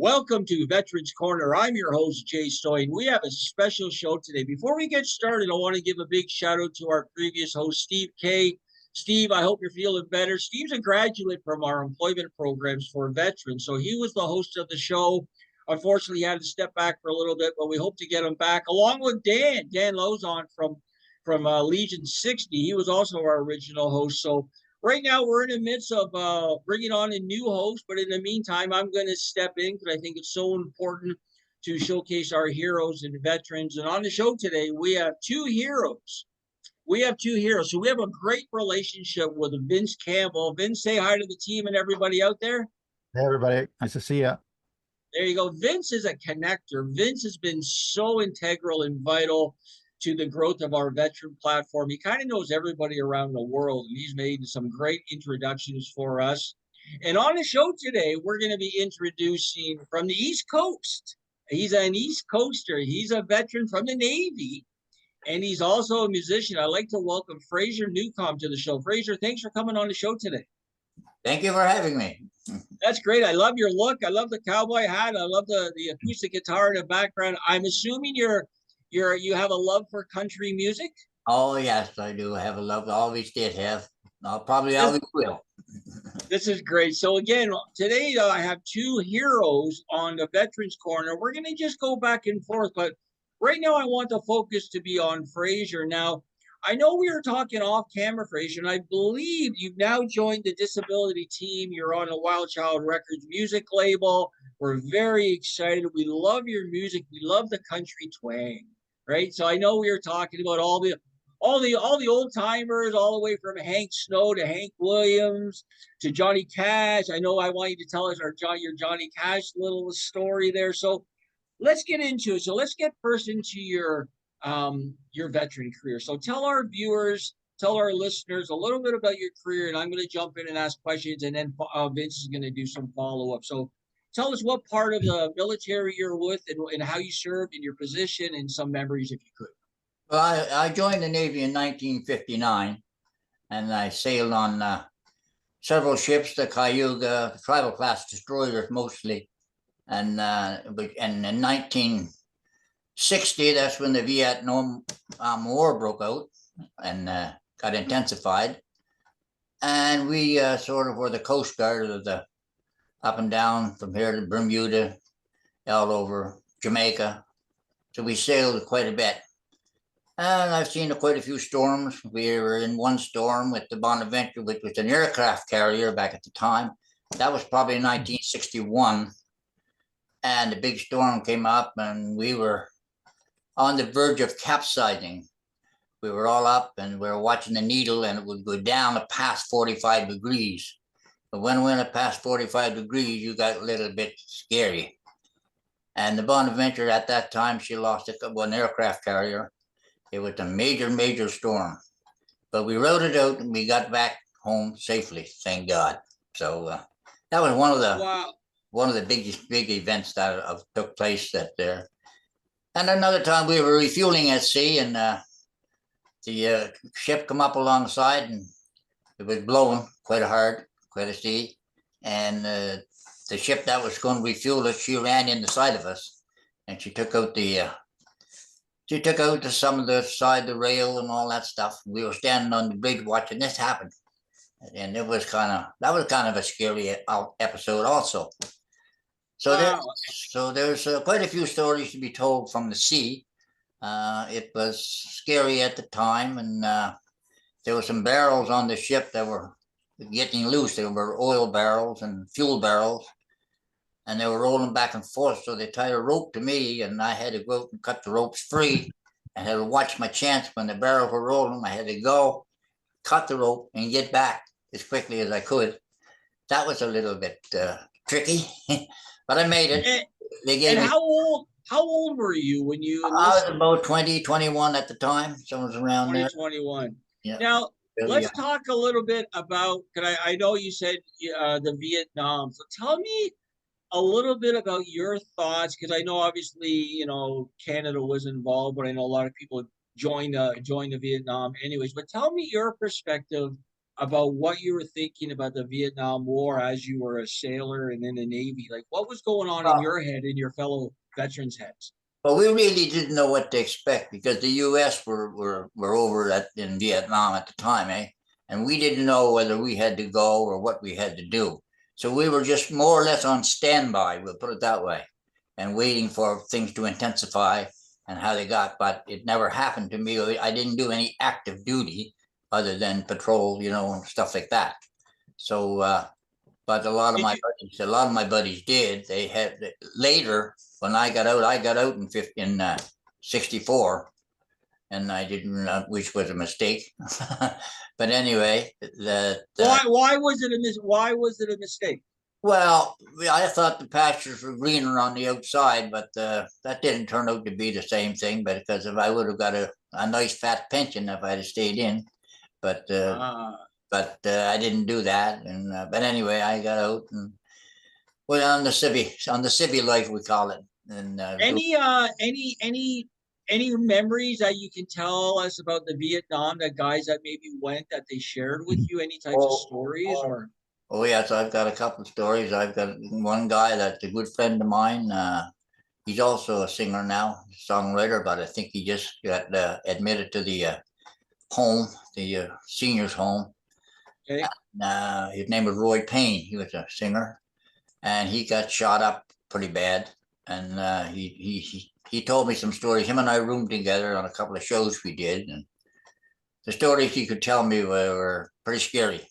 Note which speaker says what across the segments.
Speaker 1: Welcome to Veterans Corner. I'm your host, Jay Stoyan. We have a special show today. Before we get started, I want to give a big shout out to our previous host, Steve K. Steve, I hope you're feeling better. Steve's a graduate from our employment programs for veterans, so he was the host of the show. Unfortunately, he had to step back for a little bit, but we hope to get him back, along with Dan Lozon from Legion 60. He was also our original host. So right now, we're in the midst of bringing on a new host, but in the meantime, I'm going to step in because I think it's so important to showcase our heroes and veterans. And on the show today, we have two heroes. So we have a great relationship with Vince Campbell. Vince, say hi to the team and everybody out there.
Speaker 2: Hey, everybody. Nice to see you.
Speaker 1: There you go. Vince is a connector. Vince has been so integral and vital to the growth of our veteran platform. He kind of knows everybody around the world, and he's made some great introductions for us. And on the show today, we're going to be introducing from the East Coast. He's an East Coaster. He's a veteran from the Navy, and he's also a musician. I'd like to welcome Fraser Newcombe to the show. Fraser, thanks for coming on the show today.
Speaker 3: Thank you for having me.
Speaker 1: That's great. I love your look. I love the cowboy hat. I love the acoustic guitar in the background. I'm assuming you have a love for country music.
Speaker 3: Oh yes, I do have a love. I always did have. I'll probably always will.
Speaker 1: This is great. So again, today I have two heroes on the Veterans Corner. We're going to just go back and forth, but right now I want the focus to be on Fraser. Now, I know we were talking off camera, Fraser, and I believe you've now joined the disability team. You're on the Wild Child Records music label. We're very excited. We love your music. We love the country twang, right? So I know we were talking about all the old timers, all the way from Hank Snow to Hank Williams to Johnny Cash. I know I want you to tell us your Johnny Cash little story there. So let's get into it. So let's get first into your veteran career. So tell our viewers, tell our listeners a little bit about your career, and I'm going to jump in and ask questions, and then Vince is going to do some follow-up. So tell us what part of the military you're with and how you served in your position and some memories if you could.
Speaker 3: Well, I joined the Navy in 1959, and I sailed on several ships, the Cayuga, tribal class destroyers mostly. And in 1960, that's when the Vietnam War broke out and got intensified. And we sort of were the Coast Guard of the up and down from here to Bermuda, all over Jamaica. So we sailed quite a bit. And I've seen quite a few storms. We were in one storm with the Bonaventure, which was an aircraft carrier back at the time. That was probably 1961. And the big storm came up, and we were on the verge of capsizing. We were all up, and we were watching the needle, and it would go down past 45 degrees. But when we went past 45 degrees, you got a little bit scary. And the Bonaventure at that time, she lost an aircraft carrier. It was a major, major storm. But we rode it out, and we got back home safely, thank God. So that was one of the... Wow. One of the big events that took place there. And another time we were refueling at sea, and the ship come up alongside, and it was blowing quite hard, quite a sea. And the ship that was going to refuel us, she ran in the side of us, and she took out some of the side, the rail and all that stuff. We were standing on the bridge watching this happen. And that was kind of a scary episode also. So wow. There's quite a few stories to be told from the sea. It was scary at the time, and there were some barrels on the ship that were getting loose. There were oil barrels and fuel barrels, and they were rolling back and forth. So they tied a rope to me, and I had to go out and cut the ropes free. I had to watch my chance. When the barrels were rolling, I had to go, cut the rope, and get back as quickly as I could. That was a little bit tricky. But I made it.
Speaker 1: How old were you when you enlisted?
Speaker 3: I was about 20, 21 at the time. Someone's around
Speaker 1: 20,
Speaker 3: there.
Speaker 1: 21. Yeah. Now, let's talk a little bit about, because I know you said the Vietnam. So tell me a little bit about your thoughts, because I know obviously, Canada was involved, but I know a lot of people joined the Vietnam anyways. But tell me your perspective about what you were thinking about the Vietnam War as you were a sailor and in the Navy. Like, what was going on in your head and your fellow veterans' heads?
Speaker 3: Well, we really didn't know what to expect because the U.S. were over in Vietnam at the time, eh? And we didn't know whether we had to go or what we had to do. So we were just more or less on standby, we'll put it that way, and waiting for things to intensify and how they got. But it never happened to me. I didn't do any active duty other than patrol, and stuff like that. So, but a lot of my buddies did. They had later when I got out in 64, and I didn't, which was a mistake. But anyway,
Speaker 1: why was it a mistake?
Speaker 3: Well, I thought the pastures were greener on the outside, but that didn't turn out to be the same thing. But because if I would have got a nice fat pension if I had stayed in, but I didn't do that. And but anyway, I got out and went on the civvy life, we call it. And
Speaker 1: any memories that you can tell us about the Vietnam, that guys that maybe went, that they shared with you? Any types of stories or?
Speaker 3: Oh yes, I've got a couple of stories. I've got one guy that's a good friend of mine. He's also a singer now, songwriter, but I think he just got admitted to the home, the seniors home.
Speaker 1: Okay.
Speaker 3: His name was Roy Payne. He was a singer, and he got shot up pretty bad. And he told me some stories. Him and I roomed together on a couple of shows we did, and the stories he could tell me were pretty scary.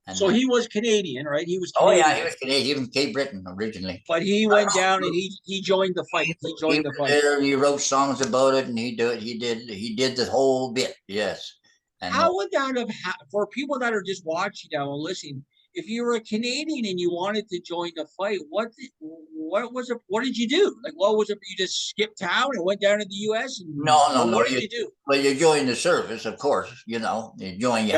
Speaker 3: And
Speaker 1: so he was Canadian, right? He was
Speaker 3: Canadian. Oh yeah, he was Canadian. He was from Cape Breton originally.
Speaker 1: But he went down and he joined the fight. He joined the fight.
Speaker 3: He wrote songs about it, and he did the whole bit. Yes.
Speaker 1: And how would that have for people that are just watching now and listening? If you were a Canadian and you wanted to join the fight, what did you do? Like, what was it? You just skipped town and went down to the U.S.
Speaker 3: No.
Speaker 1: What did you do?
Speaker 3: Well, you joined the service, of course. You join. You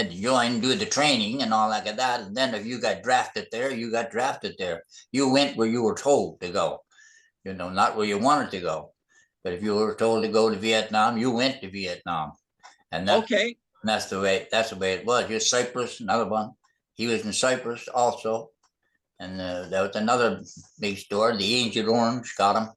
Speaker 3: had to join, do the training and all like that. And then if you got drafted there, you got drafted there. You went where you were told to go. Not where you wanted to go. But if you were told to go to Vietnam, you went to Vietnam. And that's the way it was. You're Cyprus, another one. He was in Cyprus also. And that was another big story. The Agent Orange got him.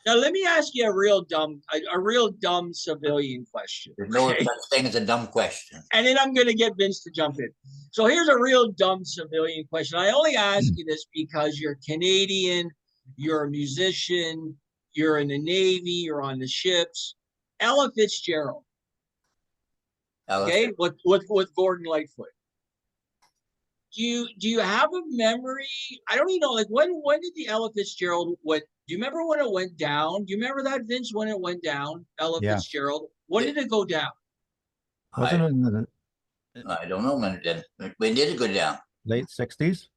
Speaker 1: Now let me ask you a real dumb civilian question.
Speaker 3: There's no such thing as a dumb question.
Speaker 1: And then I'm going to get Vince to jump in. So here's a real dumb civilian question. I only ask you this because you're Canadian, you're a musician, you're in the Navy, you're on the ships. Ella Fitzgerald. Okay, with Gordon Lightfoot. Do you have a memory? I don't even know. Like when did the Ella Fitzgerald went? Do you remember when it went down? Do you remember that, Vince? When it went down, Ella Fitzgerald. When did it go down?
Speaker 3: I don't know when it did. When did it go down?
Speaker 2: Late 60s.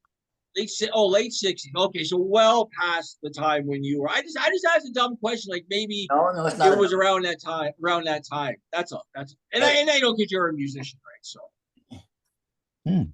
Speaker 1: Late 60s. Okay, so well past the time when you were. I just asked a dumb question, like maybe
Speaker 3: it's not.
Speaker 1: It was around that time. That's all. And I don't get you're a musician, right? So.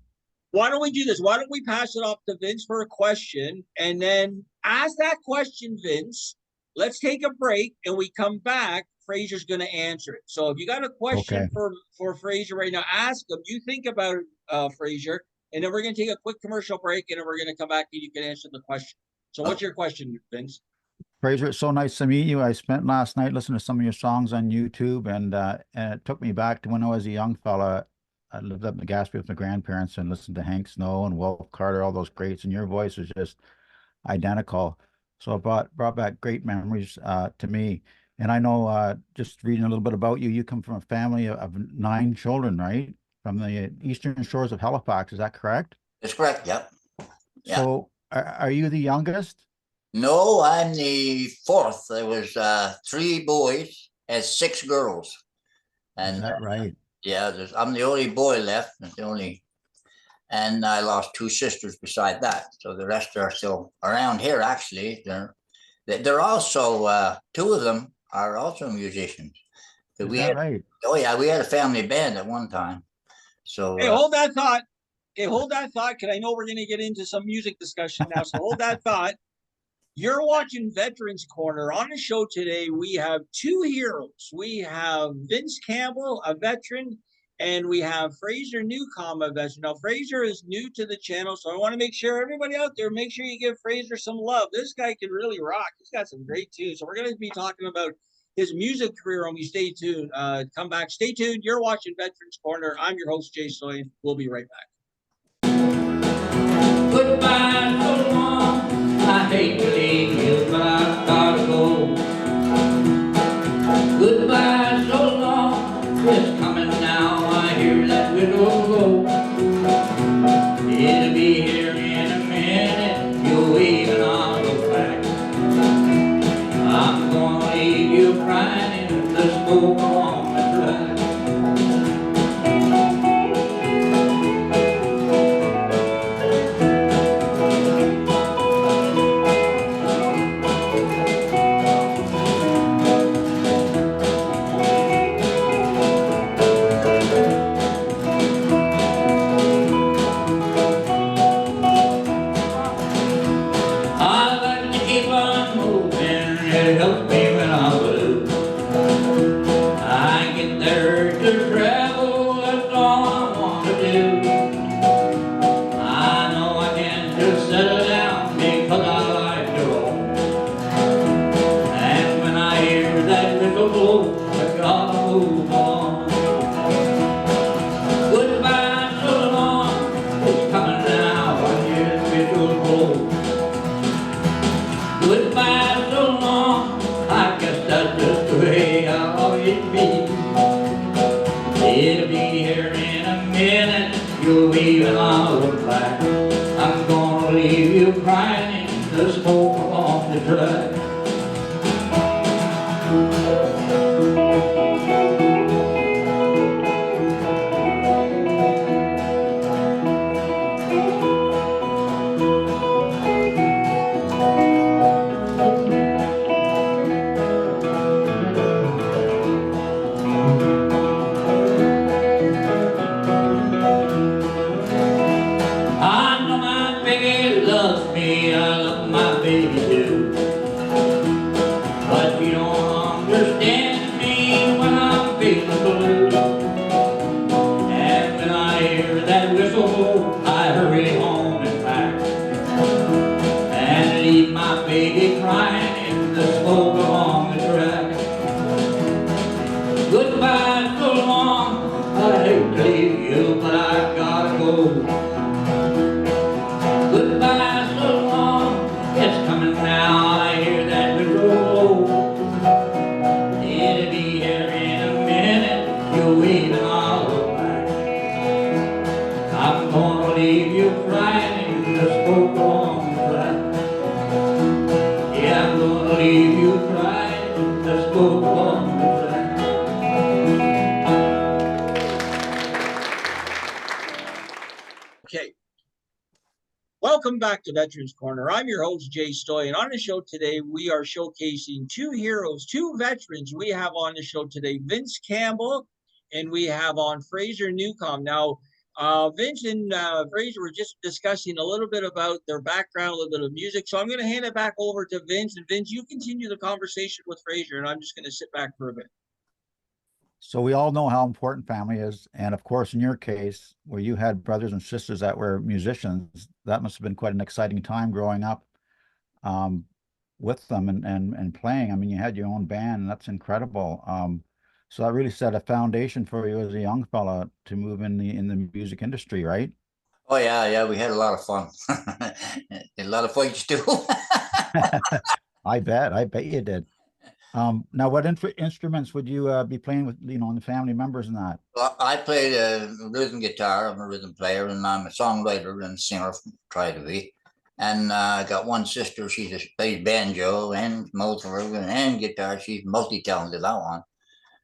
Speaker 1: Why don't we do this? Why don't we pass it off to Vince for a question, and then ask that question, Vince. Let's take a break, and we come back. Fraser's going to answer it. So if you got a question for Fraser right now, ask him. You think about it, Fraser, and then we're going to take a quick commercial break, and then we're going to come back and you can answer the question. So what's your question, Vince?
Speaker 2: Fraser, it's so nice to meet you. I spent last night listening to some of your songs on YouTube, and it took me back to when I was a young fella. I lived up in the Gaspé with my grandparents and listened to Hank Snow and Wolf Carter, all those greats, and your voice was just identical. So it brought back great memories to me. And I know, just reading a little bit about you, you come from a family of 9 children, right? From the eastern shores of Halifax, is that correct?
Speaker 3: That's correct, yep. Yeah.
Speaker 2: So are you the youngest?
Speaker 3: No, I'm the 4th. There was 3 boys and 6 girls. And
Speaker 2: is that right?
Speaker 3: Yeah, I'm the only boy left. And I lost 2 sisters beside that. So the rest are still around here. Actually, they're also 2 of them are also musicians.
Speaker 2: Right?
Speaker 3: Oh yeah, we had a family band at one time. So
Speaker 1: hey, hold that thought. Because I know we're going to get into some music discussion now. So hold that thought. You're watching Veterans Corner. On the show today, we have 2 heroes. We have Vince Campbell, a veteran, And we have Fraser Newcombe, a veteran. Now, Fraser is new to the channel, so I want to make sure everybody out there, make sure you give Fraser some love. This guy can really rock. He's got some great tunes. So we're going to be talking about his music career when we stay tuned. Come back. Stay tuned. You're watching Veterans Corner. I'm your host, Jay Stoyan. We'll be right back.
Speaker 4: Goodbye so long. I hate to leave you, but I've gotta go. Goodbye so long. It's coming now, I hear that whistle blow. It'll be here in a minute, you'll wave and I'll go back. I'm gonna leave you crying in the smoke on the track. I'm gonna leave you crying in the smoke on the track.
Speaker 1: Welcome back to Veterans Corner. I'm your host, Jay Stoyan. On the show today, we are showcasing two heroes, two veterans we have on the show today, Vince Campbell, and we have on Fraser Newcombe. Now, Vince and Fraser were just discussing a little bit about their background, a little bit of music. So I'm going to hand it back over to Vince. And Vince, you continue the conversation with Fraser, and I'm just going to sit back for a bit.
Speaker 2: So we all know how important family is. And of course, in your case, where you had brothers and sisters that were musicians, that must have been quite an exciting time growing up with them and playing. I mean, you had your own band, and that's incredible. So that really set a foundation for you as a young fella to move in the music industry, right?
Speaker 3: Oh yeah, we had a lot of fun. A lot of fights too.
Speaker 2: I bet you did. Now, what instruments would you be playing with, and the family members and that?
Speaker 3: Well, I played rhythm guitar. I'm a rhythm player, and I'm a songwriter and singer, try to be. And I got one sister. She just plays banjo and multi-rhythm and guitar. She's multi-talented, that one.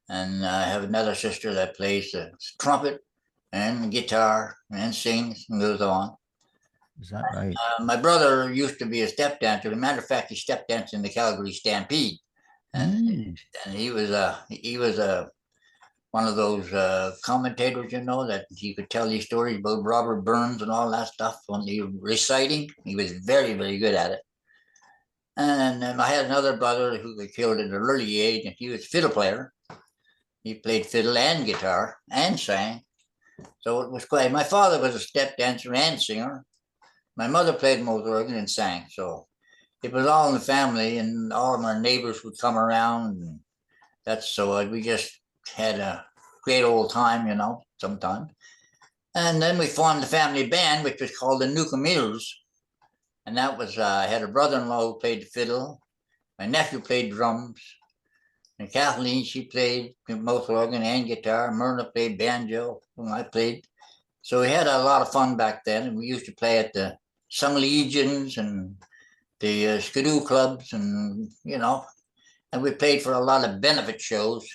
Speaker 3: And I have another sister that plays the trumpet and guitar and sings and goes on.
Speaker 2: Is that right?
Speaker 3: My brother used to be a step dancer. As a matter of fact, he step danced in the Calgary Stampede. And he was one of those commentators, that he could tell these stories about Robert Burns and all that stuff when he was reciting. He was very, very good at it. And then I had another brother who got killed at an early age, and he was a fiddle player. He played fiddle and guitar and sang. So it was quite. My father was a step dancer and singer. My mother played motor organ and sang. So it was all in the family, and all of our neighbors would come around. And that's so we just had a great old time, sometimes. And then we formed the family band, which was called the Newcombe. And that was, I had a brother-in-law who played the fiddle. My nephew played drums. And Kathleen, she played motor organ and guitar. Myrna played banjo when I played. So we had a lot of fun back then. And we used to play at the Some Legions and the Skidoo clubs and, and we played for a lot of benefit shows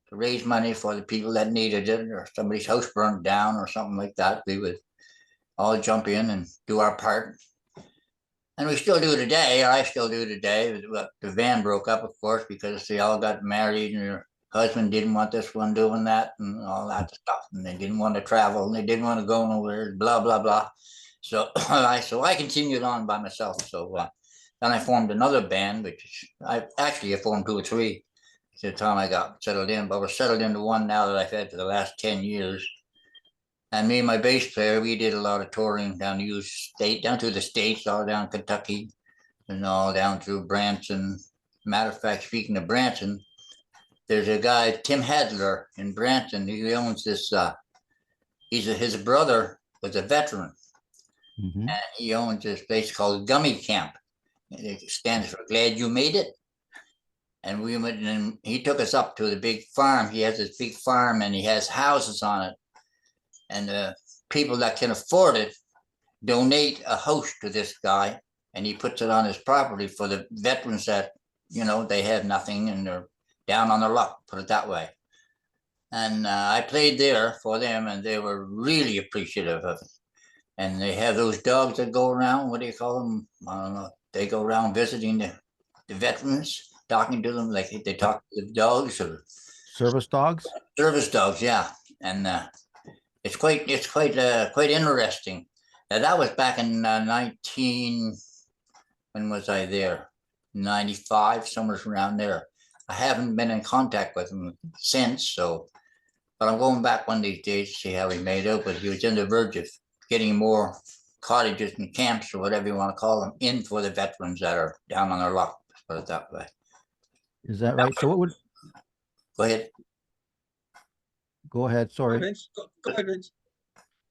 Speaker 3: to raise money for the people that needed it, or somebody's house burned down or something like that. We would all jump in and do our part. And we still do today. I still do today. The band broke up, of course, because they all got married and your husband didn't want this one doing that and all that stuff. And they didn't want to travel and they didn't want to go nowhere, blah, blah, blah. So I continued on by myself. So then I formed another band, which I formed 2 or 3 at the time I got settled in, but we're settled into one now that I've had for the last 10 years. And me and my bass player, we did a lot of touring down to the States, all down Kentucky, and all down through Branson. Matter of fact, speaking of Branson, there's a guy, Tim Hadler in Branson. He owns this, his brother was a veteran.
Speaker 2: Mm-hmm.
Speaker 3: And he owns this place called Gummy Camp. It stands for Glad You Made It. And we went and he took us up to the big farm. He has this big farm and he has houses on it. And the people that can afford it donate a house to this guy. And he puts it on his property for the veterans that, they have nothing and they're down on their luck, put it that way. And I played there for them and they were really appreciative of it. And they have those dogs that go around, what do you call them? I don't know. They go around visiting the veterans, talking to them like they talk to the dogs or
Speaker 2: Service dogs.
Speaker 3: Service dogs, yeah. And it's quite interesting. That was back in when was I there? 95, somewhere around there. I haven't been in contact with him since, but I'm going back one of these days to see how he made out. But he was in the verge of getting more cottages and camps or whatever you want to call them in for the veterans that are down on their luck, put it that way.
Speaker 2: Is that right? So what would?
Speaker 3: Go ahead.
Speaker 2: Go ahead. Sorry.
Speaker 1: Go ahead, Vince.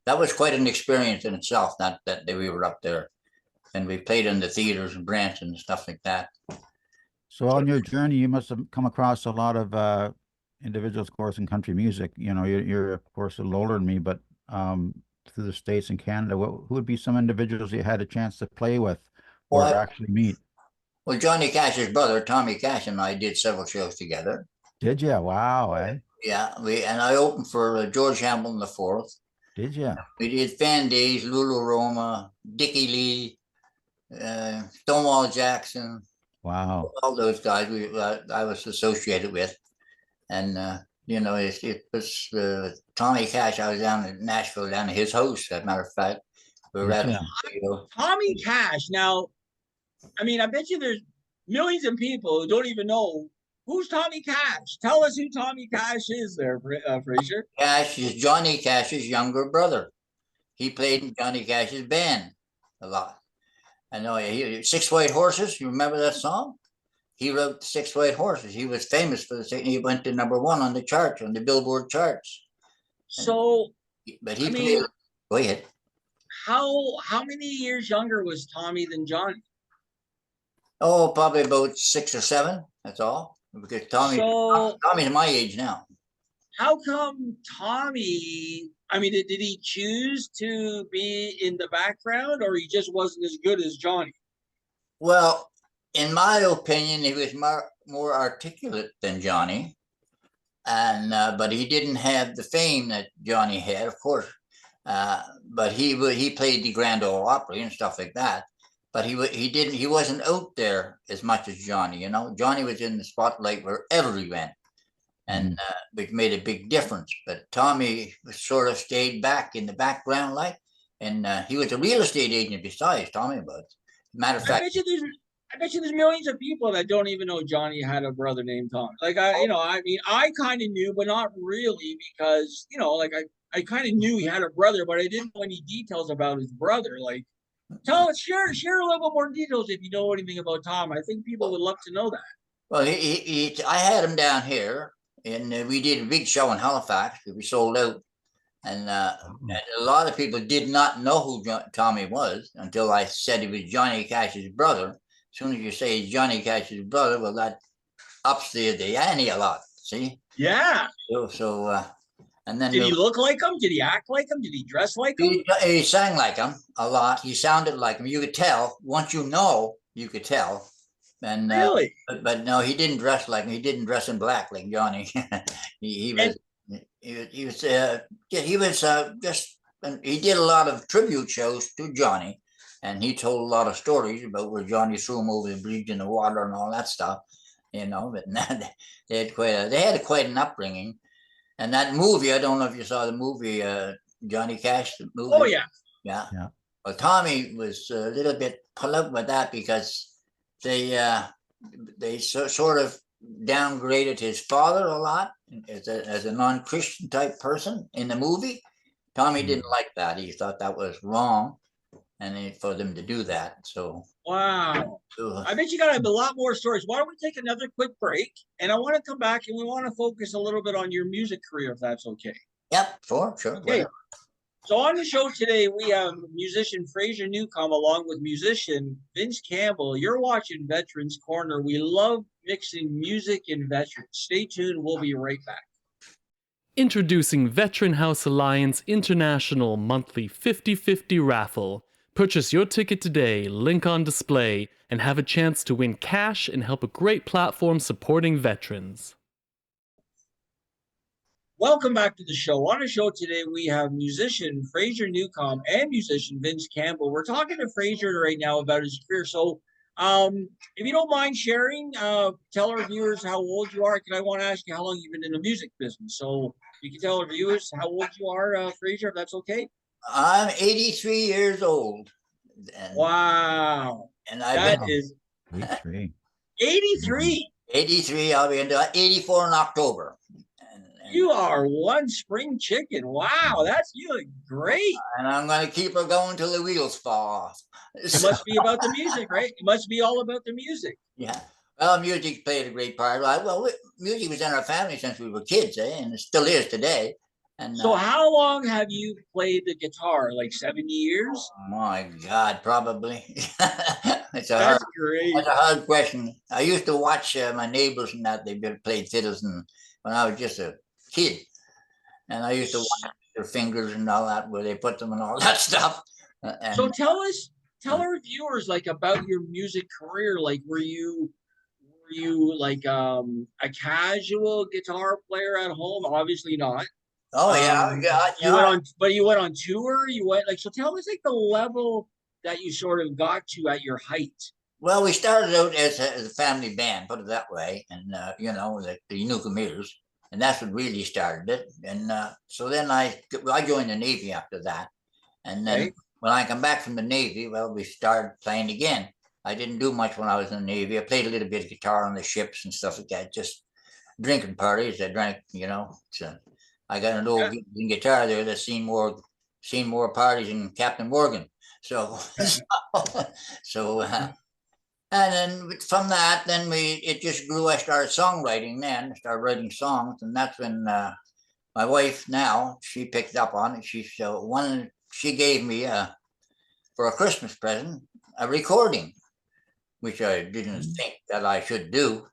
Speaker 3: That was quite an experience in itself. Not that we were up there, and we played in the theaters in Branson and stuff like that.
Speaker 2: So on your journey, you must have come across a lot of individuals, of course, in country music. You're of course a little older than me, but through the States and Canada, who would be some individuals you had a chance to play with or actually meet?
Speaker 3: Well, Johnny Cash's brother, Tommy Cash, and I did several shows together.
Speaker 2: Did you? Wow, eh?
Speaker 3: Yeah, and I opened for George Hamilton IV.
Speaker 2: Did you?
Speaker 3: We did Fan Days, Lulu Roman, Dickie Lee, Stonewall Jackson.
Speaker 2: Wow.
Speaker 3: All those guys I was associated with. And, it was Tommy Cash. I was down in Nashville, down at his house, as a matter of fact. We were at
Speaker 1: Tommy Cash. Now, I mean, I bet you there's millions of people who don't even know who's Tommy Cash. Tell us who Tommy Cash is there, Fraser.
Speaker 3: Cash is Johnny Cash's younger brother. He played in Johnny Cash's band a lot. I know, Six White Horses. You remember that song? He wrote Six White Horses. He was famous for the. He went to #1 on the charts, on the Billboard charts.
Speaker 1: So,
Speaker 3: but he played. Go ahead.
Speaker 1: How many years younger was Tommy than Johnny?
Speaker 3: Oh, probably about 6 or 7. That's all. Because Tommy's my age now.
Speaker 1: How come Tommy? I mean, did he choose to be in the background, or he just wasn't as good as Johnny?
Speaker 3: Well, in my opinion, he was more articulate than Johnny, and but he didn't have the fame that Johnny had, of course. But he played the Grand Ole Opry and stuff like that. But he wasn't out there as much as Johnny. Johnny was in the spotlight wherever he went, and which made a big difference. But Tommy sort of stayed back in the background, and he was a real estate agent besides. Tommy was. Matter of fact,
Speaker 1: I bet you there's millions of people that don't even know Johnny had a brother named Tom. I kind of knew, but not really, because I kind of knew he had a brother, but I didn't know any details about his brother. Like, share a little bit more details if you know anything about Tom. I think people would love to know that.
Speaker 3: Well, I had him down here, and we did a big show in Halifax. We sold out, and a lot of people did not know who Tommy was until I said he was Johnny Cash's brother. As soon as you say he's Johnny Cash's brother, well, that ups the ante a lot. See?
Speaker 1: Yeah.
Speaker 3: And then
Speaker 1: did he look like him? Did he act like him? Did he dress like him?
Speaker 3: He sang like him a lot. He sounded like him. You could tell. Once you know, you could tell. And
Speaker 1: really,
Speaker 3: but no, he didn't dress like him. He didn't dress in black like Johnny. he was just. And he did a lot of tribute shows to Johnny, and he told a lot of stories about where Johnny threw him over the bridge in the water and all that stuff. You know, but they had quite an upbringing. And that movie, I don't know if you saw the movie, Johnny Cash, the movie.
Speaker 1: Oh, yeah.
Speaker 3: Yeah. Well, Tommy was a little bit pulled up with that because they sort of downgraded his father a lot as a non-Christian type person in the movie. Tommy didn't like that. He thought that was wrong, and for them to do that. So
Speaker 1: wow. I bet you got a lot more stories. Why don't we take another quick break? And I want to come back and we want to focus a little bit on your music career, if that's okay.
Speaker 3: Yep, sure.
Speaker 1: Okay. So on the show today, we have musician Fraser Newcombe along with musician Vince Campbell. You're watching Veterans Corner. We love mixing music and veterans. Stay tuned. We'll be right back.
Speaker 5: Introducing Veteran House Alliance International Monthly 50/50 Raffle. Purchase your ticket today, link on display, and have a chance to win cash and help a great platform supporting veterans.
Speaker 1: Welcome back to the show. On the show today, we have musician Fraser Newcombe and musician Vince Campbell. We're talking to Fraser right now about his career. So if you don't mind sharing, tell our viewers how old you are. And I want to ask you how long you've been in the music business. So you can tell our viewers how old you are, Fraser, if that's okay.
Speaker 3: I'm 83 years old. And,
Speaker 1: wow.
Speaker 3: And
Speaker 1: that is
Speaker 2: 83.
Speaker 1: 83.
Speaker 3: 83. I'll be into 84 in October. And
Speaker 1: you are one spring chicken. Wow, you look great.
Speaker 3: And I'm going to keep her going till the wheels fall off.
Speaker 1: It must be about the music, right? It must be all about the music.
Speaker 3: Yeah. Well, music played a great part. Well, music was in our family since we were kids, and it still is today. And
Speaker 1: so how long have you played the guitar? Like 7 years?
Speaker 3: Oh my God, probably. That's a hard question. I used to watch my neighbors and that. They played fiddles and when I was just a kid. And I used to watch their fingers and all that, where they put them and all that stuff.
Speaker 1: So tell our viewers like about your music career. Like were you like a casual guitar player at home? Obviously not.
Speaker 3: Oh yeah,
Speaker 1: you went on tour. You went so tell us like the level that you sort of got to at your height.
Speaker 3: Well, we started out as a family band, put it that way, and the Newcombe, and that's what really started it. And so then I joined the Navy after that, and then when I come back from the Navy, well, we started playing again. I didn't do much when I was in the Navy. I played a little bit of guitar on the ships and stuff like that, just drinking parties. I drank, So I got an old guitar there that's seen more parties than Captain Morgan. So and then from that, then it just grew. I started songwriting then. I started writing songs, and that's when my wife now, she picked up on it. She gave me for a Christmas present a recording, which I didn't think that I should do,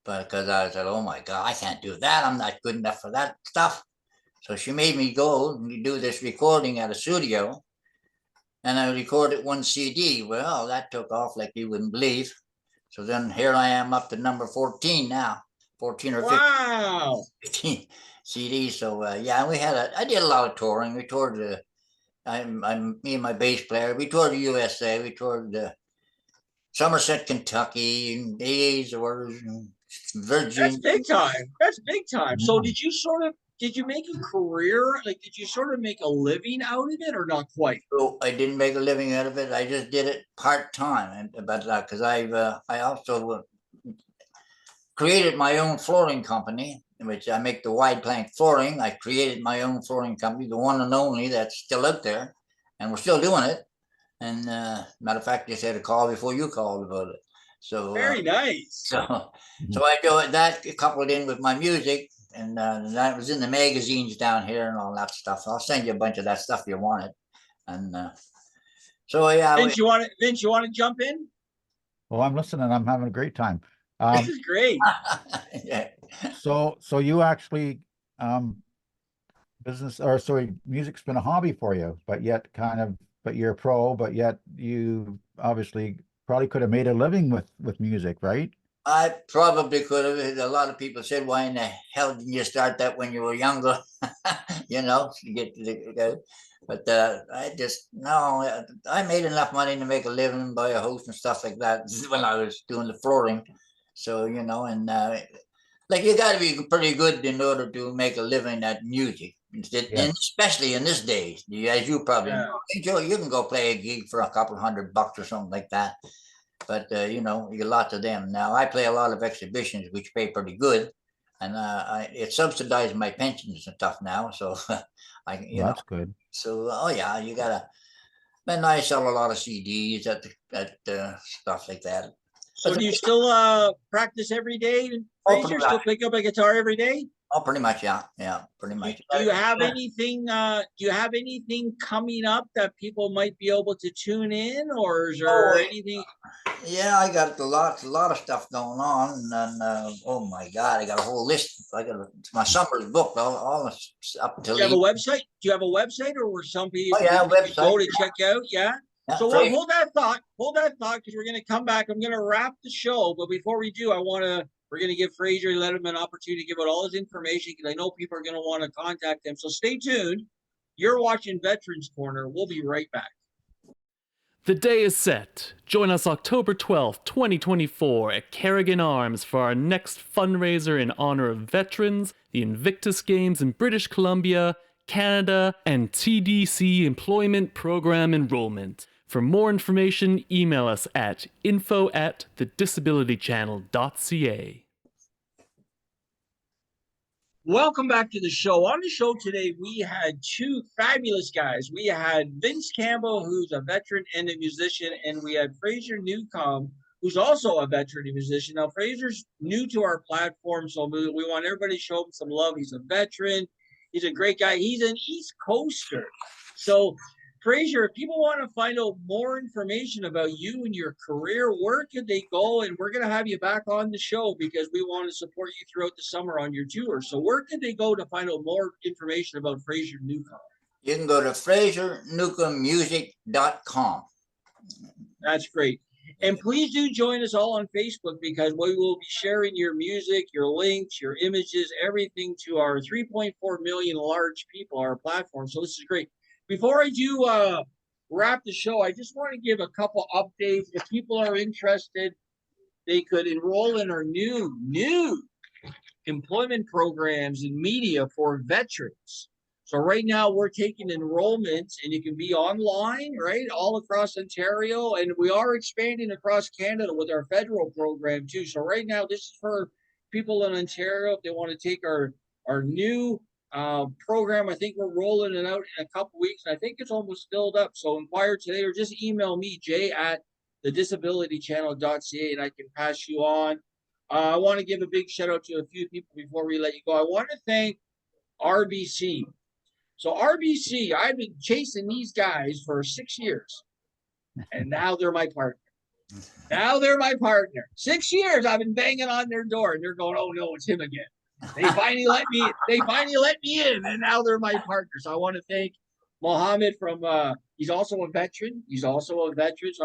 Speaker 3: but because I said, oh my God, I can't do that. I'm not good enough for that stuff. So she made me go and do this recording at a studio, and I recorded one CD. Well, that took off like you wouldn't believe. So then here I am up to number 14 now, 14 or 15,
Speaker 1: wow.
Speaker 3: 15 CDs. So yeah, I did a lot of touring. We toured me and my bass player, we toured the USA, we toured Somerset, Kentucky, and the Azores, and Virginia.
Speaker 1: That's big time. So did you make a career? Like, did you sort of make a living out of it or not quite?
Speaker 3: So I didn't make a living out of it. I just did it part-time. But because I also created my own flooring company which I make the wide plank flooring. I created my own flooring company, the one and only that's still out there, and we're still doing it. And matter of fact, just had a call before you called about it. So
Speaker 1: Very nice.
Speaker 3: so I do it that coupled in with my music, and that was in the magazines down here and all that stuff. I'll send you a bunch of that stuff if you want it. And so yeah,
Speaker 1: Vince, you want to jump in?
Speaker 2: Well, I'm listening. I'm having a great time.
Speaker 1: This is great.
Speaker 3: yeah.
Speaker 2: So you actually, music's been a hobby for you, but yet but you're a pro, but yet you obviously probably could have made a living with music, right?
Speaker 3: I probably could have. A lot of people said, "Why in the hell didn't you start that when you were younger?" You know, to get to the. But I made enough money to make a living, buy a house and stuff like that when I was doing the flooring. So, you know, and like you got to be pretty good in order to make a living at music, and especially in this day, as you probably know. You can go play a gig for a couple $100 or something like that. But, you know, you get lots of them. Now, I play a lot of exhibitions, which pay pretty good. And it subsidizes my pensions and stuff now. So,
Speaker 2: That's good.
Speaker 3: So, yeah, you got to. And I sell a lot of CDs at stuff like that.
Speaker 1: So do you still practice every day, Fraser? Still pick up a guitar every day?
Speaker 3: Oh, pretty much, yeah, pretty much.
Speaker 1: Do you have anything? Do you have anything coming up that people might be able to tune in, or is there anything?
Speaker 3: Yeah, I got a lot of stuff going on, and oh my God, I got a whole list. My summer's booked all up until.
Speaker 1: Do you have a website? Do you have a website, or were some people
Speaker 3: website.
Speaker 1: Go to check out? Yeah. So hold that thought, because we're going to come back. I'm going to wrap the show, but before we do, we're going to give Fraser, let him an opportunity to give out all his information, because I know people are going to want to contact him. So stay tuned. You're watching Veterans Corner. We'll be right back.
Speaker 5: The day is set. Join us October 12th, 2024 at Carrigan Arms for our next fundraiser in honor of veterans, the Invictus Games in British Columbia, Canada, and TDC Employment Program Enrollment. For more information, email us at info@thedisabilitychannel.ca.
Speaker 1: Welcome back to the show. On the show today, we had two fabulous guys. We had Vince Campbell, who's a veteran and a musician, and we had Fraser Newcombe, who's also a veteran and musician. Now, Fraser's new to our platform, so we want everybody to show him some love. He's a veteran. He's a great guy. He's an East Coaster. So, Fraser, if people want to find out more information about you and your career, where could they go? And we're going to have you back on the show because we want to support you throughout the summer on your tour. So where could they go to find out more information about Fraser Newcombe?
Speaker 3: You can go to FrazerNewcombeMusic.com.
Speaker 1: That's great. And please do join us all on Facebook, because we will be sharing your music, your links, your images, everything to our 3.4 million large people, our platform. So this is great. Before I do wrap the show, I just want to give a couple updates. If people are interested, they could enroll in our new employment programs in media for veterans. So right now we're taking enrollments, and you can be online, right, all across Ontario, and we are expanding across Canada with our federal program too. So right now this is for people in Ontario if they want to take our new program. I think we're rolling it out in a couple weeks, and I think it's almost filled up. So inquire today, or just email me, jay@thedisabilitychannel.ca, and I can pass you on. I want to give a big shout out to a few people before we let you go. I want to thank RBC. So RBC, I've been chasing these guys for 6 years, and now they're my partner. 6 years I've been banging on their door, and they're going, "Oh no, it's him again." They finally let me in, and now they're my partner. So I want to thank Mohammed from he's also a veteran. So I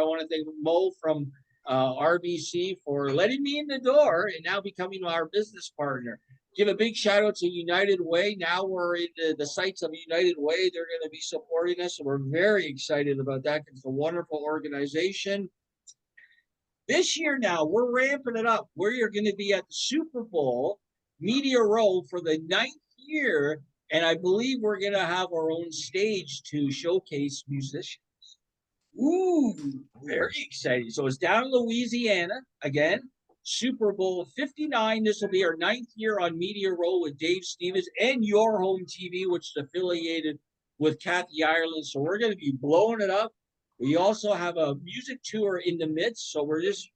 Speaker 1: want to thank Mo from RBC for letting me in the door and now becoming our business partner. Give a big shout out to United Way. Now we're in the sights of United Way. They're going to be supporting us, and we're very excited about that because it's a wonderful organization. This year now, we're ramping it up. We're going to be at the Super Bowl Media Row for the 9th year, and I believe we're going to have our own stage to showcase musicians. Ooh, very exciting. So it's down in Louisiana again. Super Bowl 59. This will be our 9th year on Media Row with Dave Stevens and Your Home TV, which is affiliated with Kathy Ireland. So we're going to be blowing it up. We also have a music tour in the midst. So we're just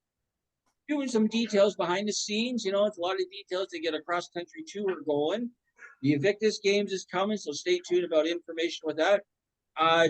Speaker 1: doing some details behind the scenes. You know, it's a lot of details to get a cross-country tour going. The Invictus Games is coming, so stay tuned about information with that.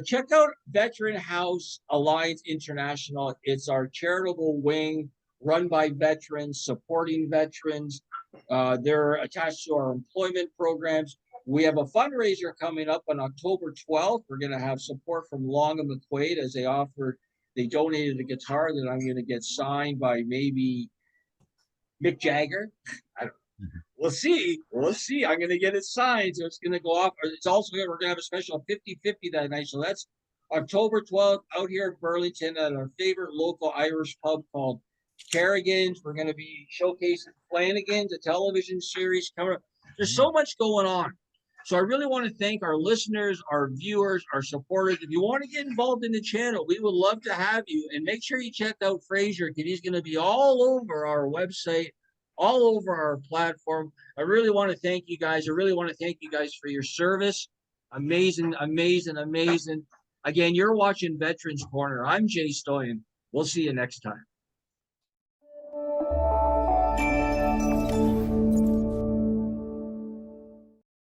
Speaker 1: Check out Veteran House Alliance International. It's our charitable wing run by veterans, supporting veterans. They're attached to our employment programs. We have a fundraiser coming up on October 12th. We're going to have support from Long and McQuaid as they donated a guitar that I'm going to get signed by maybe Mick Jagger. We'll see. We'll see. I'm going to get it signed, so it's going to go off. It's also we're going to have a special 50-50 that night. So that's October 12th out here in Burlington at our favorite local Irish pub called Kerrigan's. We're going to be showcasing Flanagan's, a television series coming up. There's so much going on. So I really want to thank our listeners, our viewers, our supporters. If you want to get involved in the channel, we would love to have you. And make sure you check out Fraser, because he's going to be all over our website, all over our platform. I really want to thank you guys. I really want to thank you guys for your service. Amazing, amazing, amazing. Again, you're watching Veterans Corner. I'm Jay Stoyan. We'll see you next time.